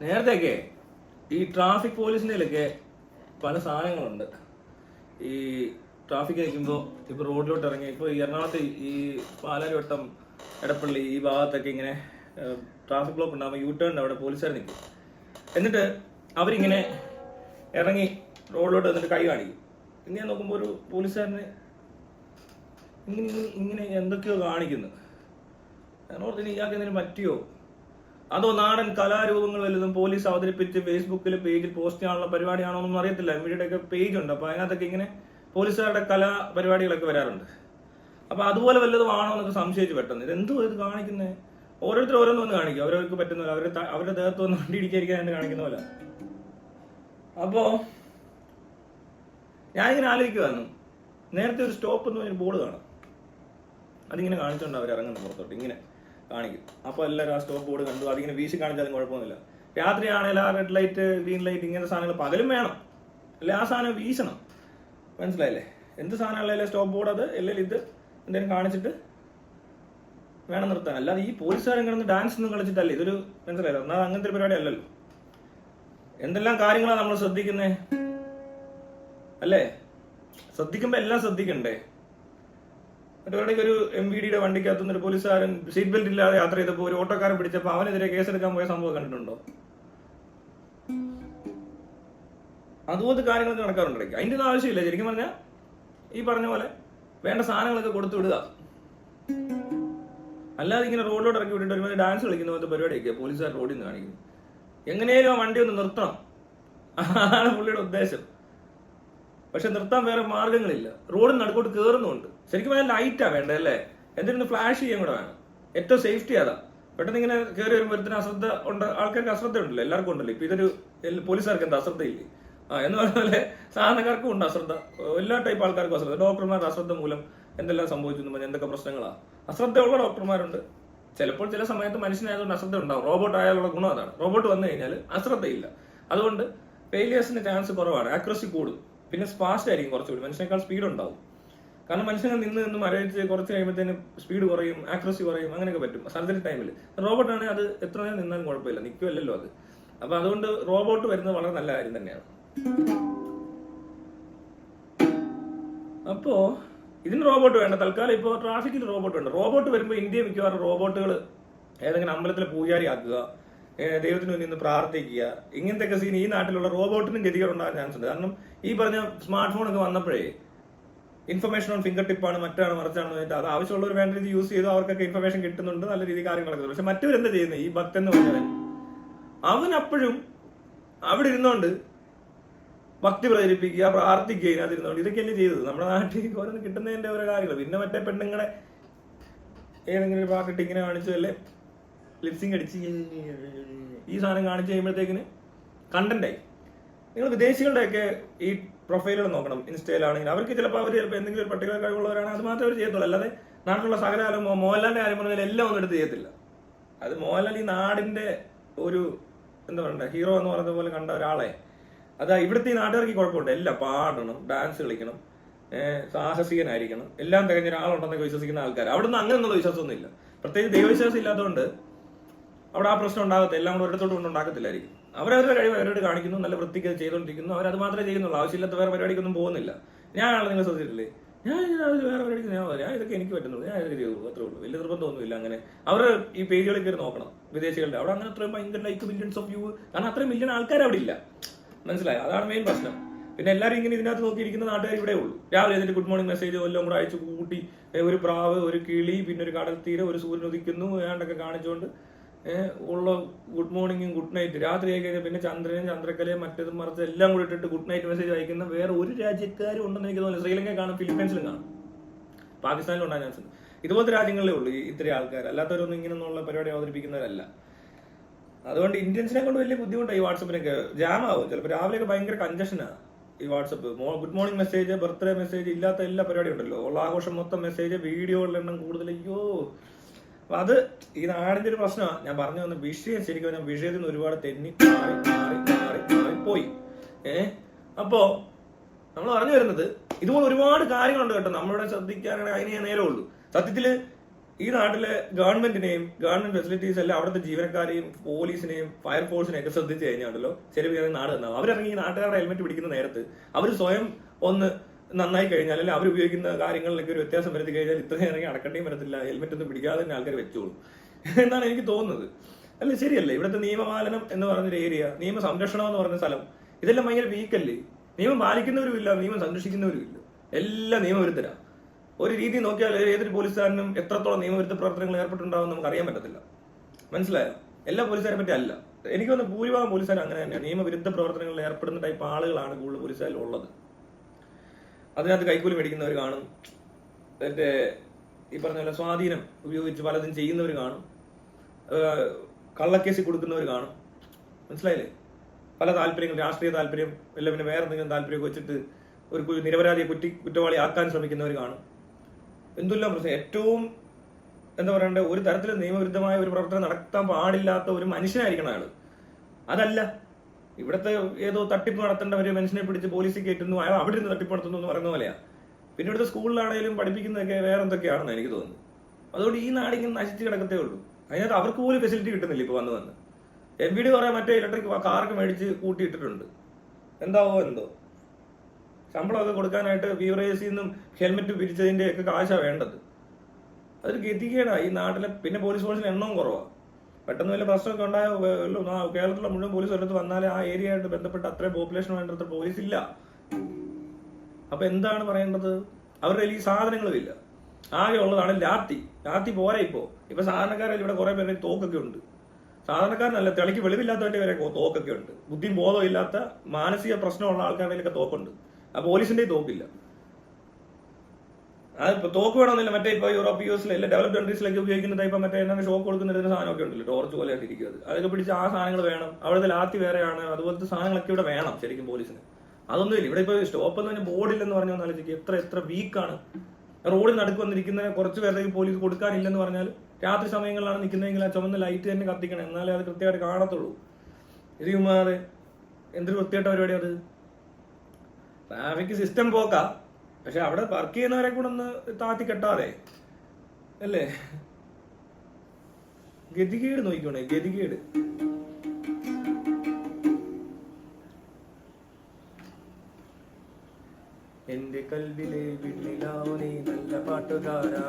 നേരത്തെയൊക്കെ ഈ ട്രാഫിക് പോലീസിൻ്റെയിലൊക്കെ പല സാധനങ്ങളുണ്ട്. ഈ ട്രാഫിക് നിൽക്കുമ്പോൾ ഇപ്പോൾ റോഡിലോട്ട് ഇറങ്ങി, ഇപ്പോൾ എറണാകുളത്ത് ഈ പാലാരിവട്ടം, എടപ്പള്ളി ഈ ഭാഗത്തൊക്കെ ഇങ്ങനെ ട്രാഫിക് ബ്ലോക്ക് ഉണ്ടാകുമ്പോൾ യു ടേണിൻ്റെ അവിടെ പോലീസുകാർ നിൽക്കും. എന്നിട്ട് അവരിങ്ങനെ ഇറങ്ങി റോഡിലോട്ട് വന്നിട്ട് കൈ കാണിക്കും. ഇങ്ങനെ നോക്കുമ്പോൾ ഒരു പോലീസുകാരന് ഇങ്ങനെ ഇങ്ങനെ എന്തൊക്കെയോ കാണിക്കുന്നു. ഞാനോർത്തിന് ഇയാൾക്ക് എന്തെങ്കിലും പറ്റിയോ, അതോ നാടൻ കലാരൂപങ്ങൾ വല്ലതും പോലീസ് അവതരിപ്പിച്ച് ഫേസ്ബുക്കിൽ പേജിൽ പോസ്റ്റ് ചെയ്യാനുള്ള പരിപാടിയാണോ എന്നൊന്നും അറിയത്തില്ല. ഇവരുടെയൊക്കെ പേജ് ഉണ്ട്, അപ്പോൾ അതിനകത്തൊക്കെ ഇങ്ങനെ പോലീസുകാരുടെ കലാ പരിപാടികളൊക്കെ വരാറുണ്ട്. അപ്പോൾ അതുപോലെ വല്ലതും ആണോ എന്നൊക്കെ സംശയിച്ച് പെട്ടെന്ന് ഇതെന്തോ ഇത് കാണിക്കുന്നത്. ഓരോരുത്തർ ഓരോന്നൊന്ന് കാണിക്കും, അവരവർക്ക് പറ്റുന്ന പോലെ, അവരുടെ ദേഹത്ത് വന്ന് വണ്ടി ഇടിക്കാതിരിക്കാൻ തന്നെ കാണിക്കുന്ന പോലെ. അപ്പോൾ ഞാനിങ്ങനെ ആലോചിക്കുമായിരുന്നു, നേരത്തെ ഒരു സ്റ്റോപ്പ് എന്ന് പറഞ്ഞൊരു ബോർഡ് കാണാം, അതിങ്ങനെ കാണിച്ചുകൊണ്ട് അവർ ഇറങ്ങുന്നു പുറത്തോട്ട്, ഇങ്ങനെ കാണിക്കും. അപ്പോൾ എല്ലാവരും ആ സ്റ്റോപ്പ് ബോർഡ് കണ്ടു, അതിങ്ങനെ വീശി കാണിച്ചാലും കുഴപ്പമൊന്നുമില്ല. രാത്രിയാണെങ്കിൽ ആ റെഡ് ലൈറ്റ്, ഗ്രീൻ ലൈറ്റ്, ഇങ്ങനത്തെ സാധനങ്ങൾ പകലും വേണം, അല്ലെ ആ സാധനം വീശണം. മനസ്സിലായില്ലേ? എന്ത് സാധനമല്ലേ സ്റ്റോപ്പ് ബോർഡ്, അത് അല്ലെങ്കിൽ ഇത് എന്തെങ്കിലും കാണിച്ചിട്ട് വേണം നിർത്താൻ. അല്ലാതെ ഈ പോലീസുകാരൻ കിടന്ന് ഡാൻസ് ഒന്നും കളിച്ചിട്ടല്ലേ ഇതൊരു, മനസ്സിലായല്ലോ? എന്നാൽ അങ്ങനത്തെ ഒരു പരിപാടി അല്ലല്ലോ. എന്തെല്ലാം കാര്യങ്ങളാണ് നമ്മൾ ശ്രദ്ധിക്കുന്നത്, അല്ലേ? ശ്രദ്ധിക്കുമ്പോൾ എല്ലാം ശ്രദ്ധിക്കണ്ടേ? മറ്റൊരിടയ്ക്ക് ഒരു MVDയുടെ വണ്ടിക്കകത്തുനിന്ന് ഒരു പോലീസുകാരൻ സീറ്റ് ബെൽറ്റ് ഇല്ലാതെ യാത്ര ചെയ്തപ്പോൾ ഒരു ഓട്ടോക്കാരൻ പിടിച്ചപ്പോൾ അവനെതിരെ കേസെടുക്കാൻ പോയ സംഭവം കണ്ടിട്ടുണ്ടോ? അതുപോലത്തെ കാര്യങ്ങളൊക്കെ നടക്കാറുണ്ട്. അതിൻ്റെ ഒന്നും ആവശ്യമില്ല. ശരിക്കും പറഞ്ഞാൽ ഈ പറഞ്ഞ പോലെ വേണ്ട സാധനങ്ങളൊക്കെ കൊടുത്തു വിടുക, അല്ലാതെ ഇങ്ങനെ റോഡിലോട്ട് ഇറക്കി വിട്ടിട്ട് ഒരുമാതിരി ഡാൻസ് കളിക്കുന്ന പോലത്തെ പരിപാടിയൊക്കെ പോലീസുകാർ റോഡിൽ നിന്ന് കാണിക്കുന്നു. എങ്ങനെയും ആ വണ്ടി ഒന്ന് നിർത്തണം, അതാണ് പുള്ളിയുടെ ഉദ്ദേശം. പക്ഷെ നിർത്താൻ വേറെ മാർഗങ്ങളില്ല. റോഡിന് നടുക്കോട്ട് കയറുന്നുണ്ട്. ശരിക്കും പറഞ്ഞാൽ ലൈറ്റാ വേണ്ടത്, അല്ലേ? എന്തിനൊന്ന് ഫ്ലാഷ് ചെയ്യാൻ കൂടെ വേണം. ഏറ്റവും സേഫ്റ്റി അതാ. പെട്ടെന്ന് ഇങ്ങനെ കയറി വരുമ്പോൾ ഒരുത്തിന് അശ്രദ്ധ ഉണ്ട്, ആൾക്കാർക്ക് അശ്രദ്ധ ഉണ്ടല്ലോ, എല്ലാവർക്കും ഉണ്ടല്ലോ. ഇപ്പൊ ഇതൊരു പോലീസുകാർക്ക് എന്താ അശ്രദ്ധയില്ലേ? എന്ന് പറഞ്ഞ പോലെ സാധാരണക്കാർക്കും ഉണ്ട് അശ്രദ്ധ, എല്ലാ ടൈപ്പ് ആൾക്കാർക്കും അശ്രദ്ധ. ഡോക്ടർമാരുടെ അശ്രദ്ധ മൂലം എന്തെല്ലാം സംഭവിച്ചു എന്ന് പറഞ്ഞാൽ എന്തൊക്കെ പ്രശ്നങ്ങളാണ്. അശ്രദ്ധയുള്ള ഡോക്ടർമാരുണ്ട്. ചിലപ്പോൾ ചില സമയത്ത് മനുഷ്യനായതുകൊണ്ട് അശ്രദ്ധ ഉണ്ടാവും. റോബോട്ട് ആയാലുള്ള ഗുണം അതാണ്. റോബോട്ട് വന്നു കഴിഞ്ഞാൽ അശ്രദ്ധയില്ല, അതുകൊണ്ട് ഫെയിലിയേഴ്സിന് ചാൻസ് കുറവാണ്, ആക്യുറസി കൂടും, പിന്നെ ഫാസ്റ്റ് ആയിരിക്കും കുറച്ചുകൂടി, മനുഷ്യനേക്കാൾ സ്പീഡ് ഉണ്ടാവും. കാരണം മനുഷ്യനെ നിന്ന് മരവിച്ച് കുറച്ച് കഴിയുമ്പോഴത്തേന് സ്പീഡ് കുറയും, ആക്യുറസി കുറയും, അങ്ങനെയൊക്കെ പറ്റും സർജറി ടൈമിൽ. റോബോട്ടാണെങ്കിൽ അത് എത്ര നേരം നിന്നാലും കുഴപ്പമില്ല, നിൽക്കുമല്ലോ അത്. അപ്പൊ അതുകൊണ്ട് റോബോട്ട് വരുന്നത് വളരെ നല്ല കാര്യം തന്നെയാണ്. അപ്പോ ഇതിന് റോബോട്ട് വേണ്ട. തൽക്കാലം ഇപ്പോൾ ട്രാഫിക്കിൽ റോബോട്ട് വേണ്ട. റോബോട്ട് വരുമ്പോൾ ഇന്ത്യ മിക്കവാറും റോബോട്ടുകൾ ഏതെങ്കിലും അമ്പലത്തിൽ പൂജാരി ആക്കുക, ദൈവത്തിന് വേണ്ടി നിന്ന് പ്രാർത്ഥിക്കുക, ഇങ്ങനത്തെ സീൻ ഈ നാട്ടിലുള്ള റോബോട്ടിനും ഗതികളുണ്ടാകാൻ ചാൻസ് ഉണ്ട്. കാരണം ഈ പറഞ്ഞ സ്മാർട്ട് ഫോൺ ഒക്കെ വന്നപ്പോഴേ ഇൻഫർമേഷൻ ഓൺ ഫിംഗർ ടിപ്പാണ്, മറ്റാണ് മറിച്ചാണെന്ന് വെച്ചാൽ അത് ആവശ്യമുള്ളവർ വേണ്ട രീതി യൂസ് ചെയ്തു, അവർക്കൊക്കെ ഇൻഫർമേഷൻ കിട്ടുന്നുണ്ട്, നല്ല രീതിയിൽ കാര്യങ്ങളൊക്കെ. പക്ഷെ മറ്റവരെന്താ ചെയ്യുന്നത്? ഈ ഭക്തൻ എന്ന് പറഞ്ഞവൻ അവൻ അപ്പോഴും അവിടെ ഇരുന്നോണ്ട് ഭക്തി പ്രചരിപ്പിക്കുക, പ്രാർത്ഥിക്കുക, ഇതിനകത്തിരുന്നോണ്ട് ഇതൊക്കെയല്ലേ ചെയ്തത്. നമ്മുടെ നാട്ടിൽ ഓരോന്ന് കിട്ടുന്നതിന്റെ ഓരോ കാര്യങ്ങൾ. പിന്നെ മറ്റേ പെണ്ണുങ്ങളെ ഏതെങ്കിലും ഒരു പാട്ടിട്ട് ഇങ്ങനെ കാണിച്ചു, അല്ലേ ലിപ്സിങ് അടിച്ച് ഈ സാധനം കാണിച്ചു കഴിയുമ്പോഴത്തേക്കിന് കണ്ടന്റായി. നിങ്ങൾ വിദേശികളുടെയൊക്കെ ഈ പ്രൊഫൈലുകൾ നോക്കണം. ഇൻസ്റ്റയിലാണെങ്കിൽ അവർക്ക് ചിലപ്പോൾ എന്തെങ്കിലും ഒരു പർട്ടിക്കുലർ കഴിവുള്ളവരാണ്, അത് മാത്രമേ അവർ ചെയ്യത്തുള്ളൂ. അല്ലാതെ നാട്ടിലുള്ള സകലകാലം മോഹൻലാലിന്റെ കാര്യം പറഞ്ഞാൽ എല്ലാം ഒന്നും എടുത്ത് ചെയ്യത്തില്ല. അത് മോഹൻലാൽ ഈ നാടിന്റെ ഒരു എന്താ പറയണ്ടേ ഹീറോ എന്ന് പറയുന്ന പോലെ കണ്ട ഒരാളെ, അതാ ഇവിടുത്തെ ഈ നാട്ടുകാർക്ക് കുഴപ്പമുണ്ട്. എല്ലാം പാടണം, ഡാൻസ് കളിക്കണം, സാഹസികനായിരിക്കണം, എല്ലാം തികഞ്ഞ ഒരാളുണ്ടെന്നൊക്കെ വിശ്വസിക്കുന്ന ആൾക്കാർ. അവിടെ നിന്ന് അങ്ങനെയൊന്നുള്ള വിശ്വാസമൊന്നും ഇല്ല. പ്രത്യേകിച്ച് ദൈവവിശ്വാസം ഇല്ലാത്തതുകൊണ്ട് അവിടെ ആ പ്രശ്നം ഉണ്ടാകത്തില്ല. എല്ലാം കൂടെ ഒരിടത്തോട്ട് കൊണ്ട് ഉണ്ടാക്കത്തില്ലായിരിക്കും. അവരവരുടെ കഴിവ് അവരോട് കാണിക്കുന്നു, നല്ല വൃത്തിക്ക് ചെയ്തുകൊണ്ടിരിക്കുന്നു, അവരത് മാത്രമേ ചെയ്യുന്നുള്ളൂ. ആവശ്യമില്ലാത്ത വേറെ പരിപാടിക്കൊന്നും പോകുന്നില്ല. ഞാനാണ് നിങ്ങൾ ശ്രദ്ധിച്ചിട്ടില്ലേ, ഞാൻ വേറെ പരിപാടിക്ക് ഞാൻ ഇതൊക്കെ എനിക്ക് പറ്റുന്നുള്ളൂ, ഞാൻ ഇതൊക്കെ ചെയ്തു, അത്രേ ഉള്ളൂ. വലിയ നിർബന്ധമൊന്നുമില്ല. അങ്ങനെ അവർ ഈ പേജുകളിൽ കയറി നോക്കണം വിദേശികളുടെ. അവിടെ അങ്ങനെ അത്രയും ഭയങ്കര ലൈക്ക് മില്യൺസ് ഓഫ് വ്യൂ, കാരണം അത്രയും മില്യൺ ആൾക്കാർ അവിടെ ഇല്ല. മനസ്സിലായി? അതാണ് മെയിൻ പ്രശ്നം. പിന്നെ എല്ലാവരും ഇങ്ങനെ ഇതിനകത്ത് നോക്കിയിരിക്കുന്ന നാട്ടുകാർ ഇവിടെ ഉള്ളൂ. രാവിലെ എന്നിട്ട് ഗുഡ് മോർണിംഗ് മെസ്സേജ് എല്ലാം കൂടെ അയച്ചു കൂട്ടി, ഒരു പ്രാവ്, ഒരു കിളി, പിന്നെ ഒരു കടൽ തീരം, ഒരു സൂര്യൻ ഉദിക്കുന്നു ഏണ്ടൊക്കെ കാണിച്ചുകൊണ്ട് ഉള്ള ഗുഡ് മോർണിംഗും ഗുഡ് നൈറ്റ്. രാത്രി ആയി കഴിഞ്ഞാൽ പിന്നെ ചന്ദ്രനും ചന്ദ്രക്കലയും മറ്റേതും മറിച്ച് എല്ലാം കൂടി ഇട്ടിട്ട് ഗുഡ് നൈറ്റ് മെസ്സേജ് അയക്കുന്ന വേറെ ഒരു രാജ്യക്കാരും ഉണ്ടെന്ന് എനിക്ക് തോന്നുന്നു. ശ്രീലങ്ക കാണും, ഫിലിപ്പീൻസിലും കാണും, പാകിസ്ഥാനിലും ഉണ്ടാകാൻ ചാൻസ് ഉണ്ട്. ഇതുപോലത്തെ രാജ്യങ്ങളിലേ ഉള്ളൂ ഇത്രയും ആൾക്കാർ. അല്ലാത്തവരൊന്നും ഇങ്ങനെയൊന്നുള്ള പരിപാടി അവതരിപ്പിക്കുന്നവരല്ല. അതുകൊണ്ട് ഇന്ത്യൻസിനെ കൊണ്ട് വലിയ ബുദ്ധിമുട്ടാണ്. ഈ വാട്സപ്പിനൊക്കെ ജാമാവും. ചിലപ്പോൾ രാവിലെയൊക്കെ ഭയങ്കര കൺജഷനാണ് ഈ WhatsApp. Good morning message, birthday message, ഇല്ലാത്ത എല്ലാ പരിപാടിയും ഉണ്ടല്ലോ, ഉള്ള ആഘോഷം മൊത്തം മെസ്സേജ്, വീഡിയോകളുടെ എണ്ണം കൂടുതൽ. അയ്യോ, അപ്പൊ അത് ഈ നാടിന്റെ ഒരു പ്രശ്നമാണ്. ഞാൻ പറഞ്ഞു വന്ന വിഷയം ശരിക്കും ഞാൻ വിഷയത്തിൽ നിന്ന് ഒരുപാട് തെന്നി പോയി. അപ്പോ നമ്മൾ പറഞ്ഞു വരുന്നത് ഇതുപോലെ ഒരുപാട് കാര്യങ്ങളുണ്ട് കേട്ടോ. നമ്മളിവിടെ ശ്രദ്ധിക്കാനാണെങ്കിൽ അതിനെ നേരമുള്ളൂ. സത്യത്തില് ഈ നാട്ടിലെ ഗവൺമെന്റ് ഫെസിലിറ്റീസ് എല്ലാം അവിടുത്തെ ജീവനക്കാരെയും പോലീസിനെയും ഫയർഫോഴ്സിനെയും ഒക്കെ ശ്രദ്ധിച്ചു കഴിഞ്ഞാണല്ലോ ശരി നാട് നന്നാവും. അവരിറങ്ങി ഈ നാട്ടുകാരുടെ ഹെൽമെറ്റ് പിടിക്കുന്ന നേരത്ത് അവർ സ്വയം ഒന്ന് നന്നായി കഴിഞ്ഞാൽ അല്ലെങ്കിൽ അവർ ഉപയോഗിക്കുന്ന കാര്യങ്ങളിലൊക്കെ ഒരു വ്യത്യാസം വരുത്തി കഴിഞ്ഞാൽ ഇത്രയും ഇറങ്ങി അടക്കണ്ടേയും വരത്തില്ല, ഹെൽമെറ്റ് ഒന്നും പിടിക്കാതെ തന്നെ ആൾക്കാർ വെച്ചോളൂ എന്നാണ് എനിക്ക് തോന്നുന്നത്. അല്ല ശരിയല്ലേ? ഇവിടുത്തെ നിയമപാലനം എന്ന് പറഞ്ഞൊരു ഏരിയ, നിയമ സംരക്ഷണം എന്ന് പറഞ്ഞ സ്ഥലം, ഇതെല്ലാം ഭയങ്കര വീക്കല്ലേ? നിയമം പാലിക്കുന്നവരും ഇല്ല, നിയമം സംരക്ഷിക്കുന്നവരും ഇല്ല, എല്ലാം നിയമവിരുദ്ധരാ. ഒരു രീതി നോക്കിയാൽ ഏതൊരു പോലീസുകാരനും എത്രത്തോളം നിയമവിരുദ്ധ പ്രവർത്തനങ്ങൾ ഏർപ്പെട്ടുണ്ടാവും നമുക്ക് അറിയാൻ പറ്റത്തില്ല. മനസ്സിലായോ? എല്ലാ പോലീസുകാരെ പറ്റി അല്ല. എനിക്ക് തോന്നുന്നു ഭൂരിഭാഗം പോലീസുകാർ അങ്ങനെ തന്നെയാണ്. നിയമവിരുദ്ധ പ്രവർത്തനങ്ങളിൽ ഏർപ്പെടുന്ന ടൈപ്പ് ആളുകളാണ് കൂടുതൽ പോലീസുകാരിൽ ഉള്ളത്. അതിനകത്ത് കൈക്കൂലി മേടിക്കുന്നവർ കാണും, എൻ്റെ ഈ പറഞ്ഞ പോലെ സ്വാധീനം ഉപയോഗിച്ച് പലതും ചെയ്യുന്നവർ കാണും, കള്ളക്കേസിൽ കൊടുക്കുന്നവർ കാണും. മനസ്സിലായില്ലേ? പല താല്പര്യങ്ങൾ, രാഷ്ട്രീയ താല്പര്യം, അല്ല പിന്നെ വേറെ എന്തെങ്കിലും താല്പര്യമൊക്കെ വെച്ചിട്ട് ഒരു നിരപരാധിയെ കുറ്റവാളി ആക്കാൻ ശ്രമിക്കുന്നവർ കാണും. എന്തെല്ലാം പ്രശ്നം. ഏറ്റവും എന്താ പറയണ്ടേ, ഒരു തരത്തിലും നിയമവിരുദ്ധമായ ഒരു പ്രവർത്തനം നടത്താൻ പാടില്ലാത്ത ഒരു മനുഷ്യനായിരിക്കണം അയാൾ. അതല്ല ഇവിടുത്തെ ഏതോ തട്ടിപ്പ് നടത്തേണ്ട ഒരു മനുഷ്യനെ പിടിച്ച് പോലീസിൽ കയറ്റുന്നു, അയാൾ അവിടെ നിന്ന് തട്ടിപ്പ് നടത്തുന്നു എന്ന് പറയുന്ന പോലെയാണ്. പിന്നെ ഇവിടുത്തെ സ്കൂളിലാണെങ്കിലും പഠിപ്പിക്കുന്നതൊക്കെ വേറെ എന്തൊക്കെയാണെന്ന് എനിക്ക് തോന്നുന്നു. അതുകൊണ്ട് ഈ നാടിങ്ങനെ നശിച്ച് കിടക്കത്തേ ഉള്ളൂ. അതിനകത്ത് അവർക്ക് പോലും ഫെസിലിറ്റി കിട്ടുന്നില്ല. ഇപ്പോൾ വന്ന് MVD കുറെ മറ്റേ ഇലക്ട്രിക് കാറൊക്കെ മേടിച്ച് കൂട്ടിയിട്ടിട്ടുണ്ട്. എന്താവോ എന്തോ ശമ്പളമൊക്കെ കൊടുക്കാനായിട്ട് ബീവറേജിൽ നിന്നും ഹെൽമെറ്റ് പിരിച്ചതിന്റെ ഒക്കെ കാശാണ് വേണ്ടത്. അതൊരു ഗതികേടാണ് ഈ നാട്ടിലെ. പിന്നെ പോലീസ് ഫോഴ്സിന് എണ്ണവും കുറവാണ്. പെട്ടെന്ന് വല്ല പ്രശ്നമൊക്കെ ഉണ്ടായ കേരളത്തിലെ മുഴുവൻ പോലീസ് ഒരിടത്ത് വന്നാലേ ആ ഏരിയ ആയിട്ട് ബന്ധപ്പെട്ട് അത്രയും പോപ്പുലേഷൻ വേണ്ടത്ര പോലീസ് ഇല്ല. അപ്പൊ എന്താണ് പറയേണ്ടത്? അവരുടെ ഈ സാധനങ്ങളും ഇല്ല. ആകെ ഉള്ളതാണ് ലാത്തി പോരാ. ഇപ്പൊ സാധാരണക്കാരിൽ ഇവിടെ കുറെ പേരുടെ തോക്കൊക്കെ ഉണ്ട്. സാധാരണക്കാരനല്ല, തെളിക്ക് വെളിവില്ലാത്തവന്റെ വരെ തോക്കൊക്കെ ഉണ്ട്. ബുദ്ധിയും ബോധവും ഇല്ലാത്ത മാനസിക പ്രശ്നമുള്ള ആൾക്കാരുടെ തോക്കുണ്ട്. ആ പോലീസിന്റെ തോക്കില്ല. അതിപ്പോ തോക്ക് വേണമെന്നില്ല. മറ്റേ ഇപ്പൊ യൂറോപ്പ്, US എല്ലാ ഡെവലപ്ഡ് കൺട്രീസിലൊക്കെ ഉപയോഗിക്കുന്നത് ഇപ്പൊ മറ്റേ എന്താണ് ഷോക്ക് കൊടുക്കുന്നതിന് സാധനമൊക്കെ ഉണ്ടല്ലോ, ടോർച്ച് പോലെ ഇരിക്കുന്നത്. അതൊക്കെ പിടിച്ച് ആ സാധനങ്ങൾ വേണം. അവിടുത്തെ ലാത്തി വേറെയാണ്. അതുപോലത്തെ സാധനങ്ങളൊക്കെ ഇവിടെ വേണം ശരിക്കും പോലീസിന്. അതൊന്നുമില്ല ഇവിടെ. ഇപ്പൊ സ്റ്റോപ്പ് എന്ന് പറഞ്ഞാൽ ബോർഡില്ലെന്ന് പറഞ്ഞു ആലോചിക്കുക, എത്ര വീക്കാണ്. റോഡിൽ നടുക്ക് വന്നിരിക്കുന്ന കുറച്ച് പേരുടെ പോലീസ് കൊടുക്കാനില്ലെന്ന് പറഞ്ഞാൽ രാത്രി സമയങ്ങളിലാണ് നിൽക്കുന്നതെങ്കിൽ ആ ചുമന്ന ലൈറ്റ് തന്നെ കത്തിക്കണം, എന്നാലേ അത് കൃത്യമായിട്ട് കാണത്തുള്ളൂ. ഇത് ചുമ്മാതെ എന്തൊരു വൃത്തിയായിട്ട പരിപാടി അത്. ട്രാഫിക് സിസ്റ്റം പോക്കാ, പക്ഷെ അവിടെ വർക്ക് ചെയ്യുന്നവരെ കൂടെ ഒന്ന് താത്തി കെട്ടാതെ അല്ലേ? ഗതികേട് നോക്കിക്കോണേ, ഗതികേട്. എന്റെ കൽവിലെ വിണ്ണിലാവണേ നല്ല പാട്ടുകാരാ,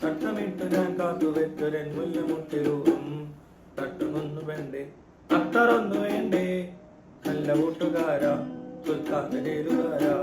തട്ടമിട്ട് ഞാൻ കാത്തുവെച്ചൊരൻ മുല്ലമുട്ടിലൂറും. തട്ടുമൊന്നു വേണ്ടേ, അത്തറൊന്നു വേണ്ടേ, നല്ല കൂട്ടുകാരാ, സുൽത്താന്റെ ചേരുകാരാ.